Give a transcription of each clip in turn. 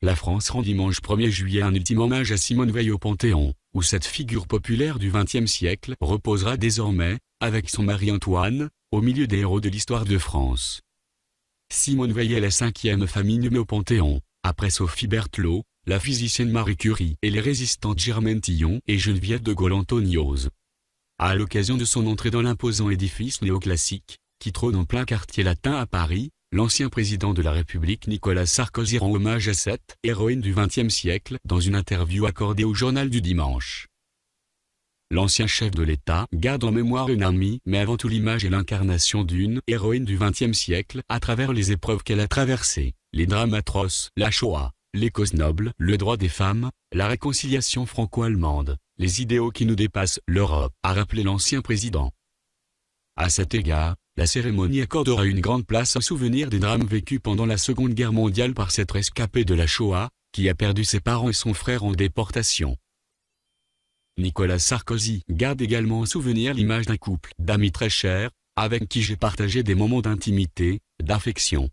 la France rend dimanche 1er juillet un ultime hommage à Simone Veil au Panthéon, où cette figure populaire du XXe siècle reposera désormais, avec son mari Antoine, au milieu des héros de l'histoire de France. Simone Veil est la 5e femme inhumée au Panthéon, après Sophie Berthelot, la physicienne Marie Curie et les résistantes Germaine Tillon et Geneviève de Gaulle-Antoniose. À l'occasion de son entrée dans l'imposant édifice néoclassique, qui trône en plein quartier latin à Paris, l'ancien président de la République Nicolas Sarkozy rend hommage à cette héroïne du XXe siècle dans une interview accordée au Journal du Dimanche. L'ancien chef de l'État garde en mémoire une amie, mais avant tout l'image et l'incarnation d'une héroïne du XXe siècle à travers les épreuves qu'elle a traversées, les drames atroces, la Shoah, les causes nobles, le droit des femmes, la réconciliation franco-allemande, les idéaux qui nous dépassent, l'Europe, a rappelé l'ancien président. À cet égard, la cérémonie accordera une grande place au souvenir des drames vécus pendant la Seconde Guerre mondiale par cette rescapée de la Shoah, qui a perdu ses parents et son frère en déportation. Nicolas Sarkozy garde également en souvenir l'image d'un couple d'amis très chers, avec qui j'ai partagé des moments d'intimité, d'affection.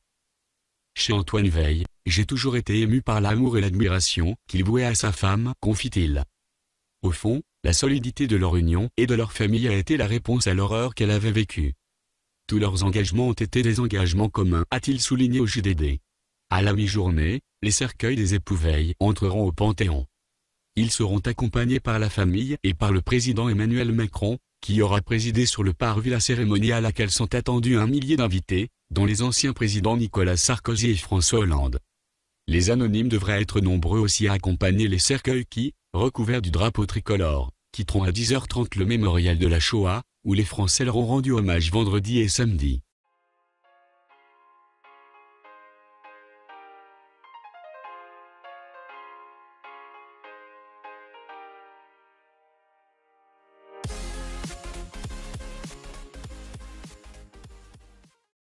Chez Antoine Veil, j'ai toujours été ému par l'amour et l'admiration qu'il vouait à sa femme, confie-t-il. Au fond, la solidité de leur union et de leur famille a été la réponse à l'horreur qu'elle avait vécue. Tous leurs engagements ont été des engagements communs, a-t-il souligné au JDD. À la mi-journée, les cercueils des époux Veil entreront au Panthéon. Ils seront accompagnés par la famille et par le président Emmanuel Macron, qui aura présidé sur le parvis la cérémonie à laquelle sont attendus 1 millier d'invités, dont les anciens présidents Nicolas Sarkozy et François Hollande. Les anonymes devraient être nombreux aussi à accompagner les cercueils qui, recouverts du drapeau tricolore, quitteront à 10h30 le mémorial de la Shoah, où les Français leur ont rendu hommage vendredi et samedi.